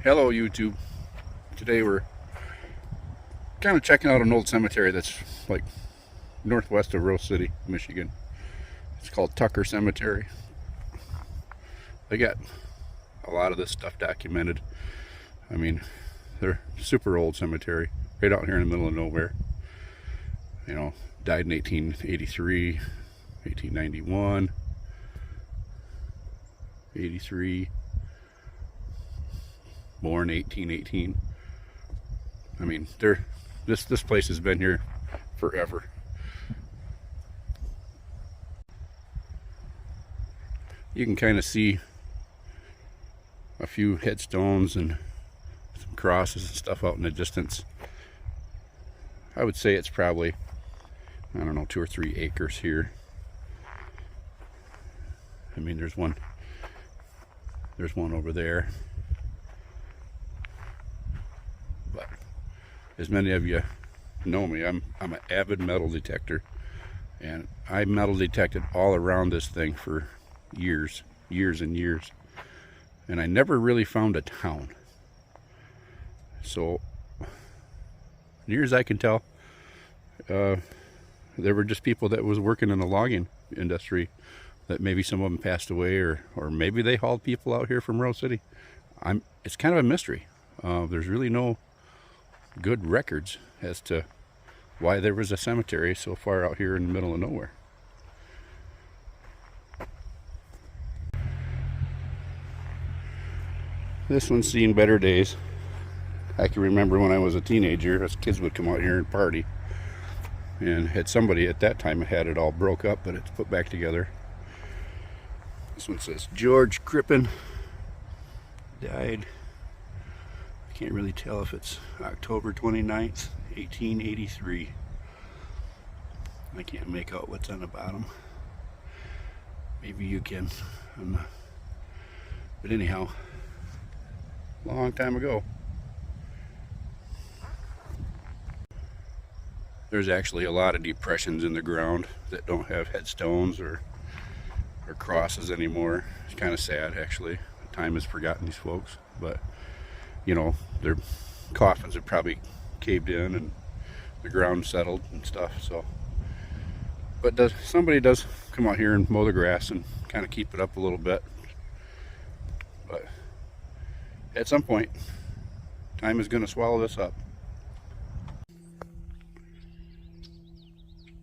Hello YouTube. Today we're kind of checking out an old cemetery that's like northwest of Rose City, Michigan. It's called Tucker Cemetery. They got a lot of this stuff documented. I mean, they're super old cemetery, right out here in the middle of nowhere. You know, died in 1883, 1891, 83. Born 1818. I mean, this place has been here forever. You can kind of see a few headstones and some crosses and stuff out in the distance. I would say it's probably, I don't know, 2 or 3 acres here. I mean, there's one over there. But as many of you know me, I'm an avid metal detector, and I metal detected all around this thing for years and years, and I never really found a town. So near as I can tell, there were just people that was working in the logging industry, that maybe some of them passed away, or maybe they hauled people out here from Rose City. It's kind of a mystery. There's really no good records as to why there was a cemetery so far out here in the middle of nowhere. This one's seen better days. I can remember when I was a teenager, us kids would come out here and party, and had somebody at that time had it all broke up, but it's put back together. This one says George Crippen died. Can't really tell if it's October 29th, 1883. I can't make out what's on the bottom. Maybe you can. But anyhow, long time ago. There's actually a lot of depressions in the ground that don't have headstones or crosses anymore. It's kind of sad, actually. Time has forgotten these folks, but you know, their coffins have probably caved in and the ground settled and stuff. So, but somebody does come out here and mow the grass and kind of keep it up a little bit. But at some point, time is going to swallow this up.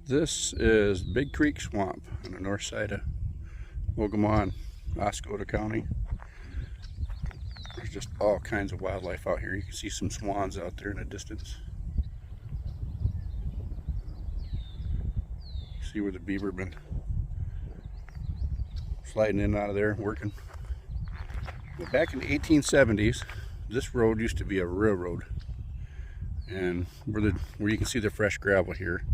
This is Big Creek Swamp on the north side of Ogemaw, Oscoda County. There's just all kinds of wildlife out here. You can see some swans out there in the distance. See where the beaver been sliding in and out of there working. Well, back in the 1870s, this road used to be a railroad, and where you can see the fresh gravel here,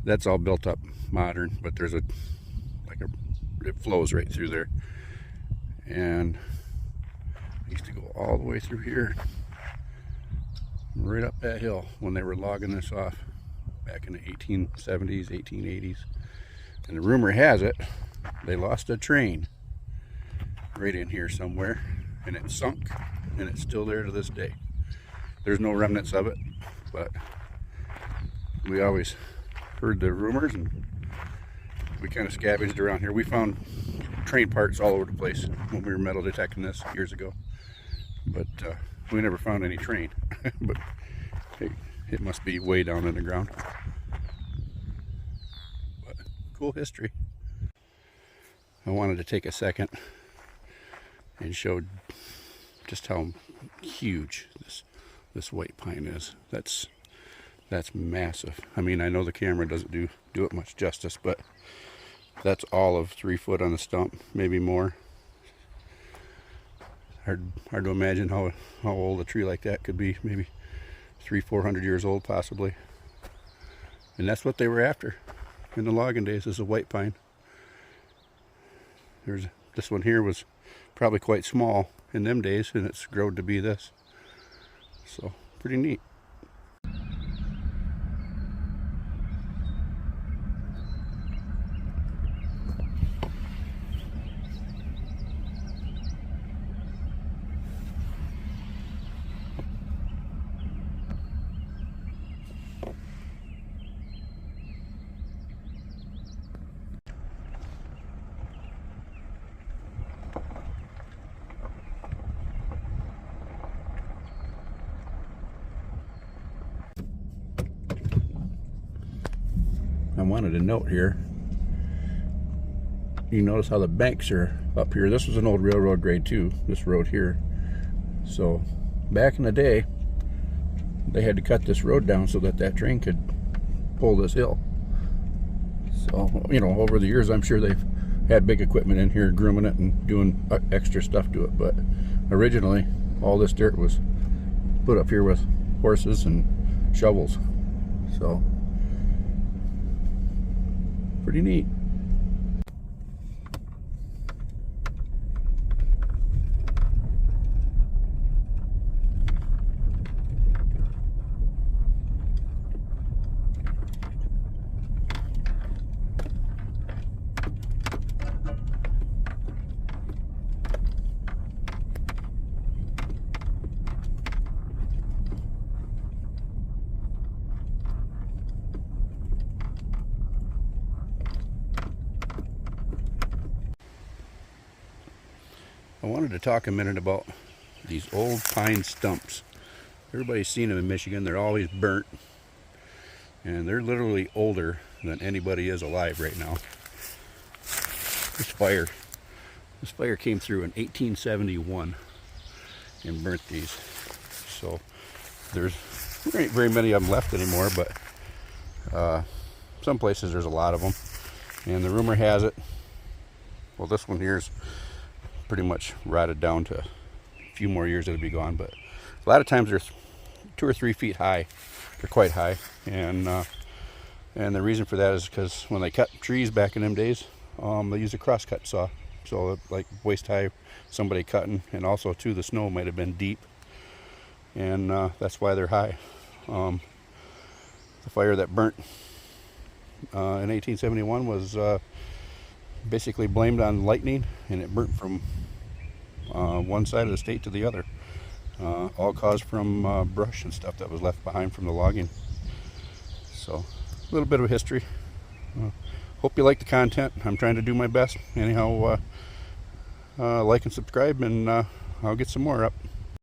that's all built up modern, but there's it flows right through there. And I used to go all the way through here, right up that hill when they were logging this off back in the 1870s, 1880s. And the rumor has it, they lost a train right in here somewhere, and it sunk, and it's still there to this day. There's no remnants of it, but we always heard the rumors, and we kind of scavenged around here. We found train parts all over the place when we were metal detecting this years ago, but we never found any train. But it must be way down in the ground. But cool history. I wanted to take a second and show just how huge this white pine is. That's massive. I mean, I know the camera doesn't do it much justice, but that's all of 3 foot on the stump, maybe more. Hard to imagine how old a tree like that could be. Maybe 300-400 years old, possibly. And that's what they were after in the logging days, is a white pine. This one here was probably quite small in them days, and it's grown to be this. So pretty neat. wanted to note here, you notice how the banks are up here. This was an old railroad grade too, this road here. So back in the day, they had to cut this road down so that that train could pull this hill. So, you know, over the years, I'm sure they've had big equipment in here grooming it and doing extra stuff to it. But originally, all this dirt was put up here with horses and shovels. So, pretty neat. I wanted to talk a minute about these old pine stumps. Everybody's seen them in Michigan. They're always burnt, and they're literally older than anybody is alive right now. This fire came through in 1871 and burnt these. So there ain't very many of them left anymore, but some places there's a lot of them. And the rumor has it, well, this one here's pretty much rotted down to a few more years it'll be gone, but a lot of times they're 2 or 3 feet high. They're quite high, and the reason for that is because when they cut trees back in them days, they used a crosscut saw, so like waist high, somebody cutting, and also too the snow might have been deep, and that's why they're high. The fire that burnt in 1871 was basically blamed on lightning, and it burnt from one side of the state to the other, all caused from brush and stuff that was left behind from the logging. So a little bit of history. Hope you like the content. I'm trying to do my best. Anyhow, like and subscribe, and I'll get some more up.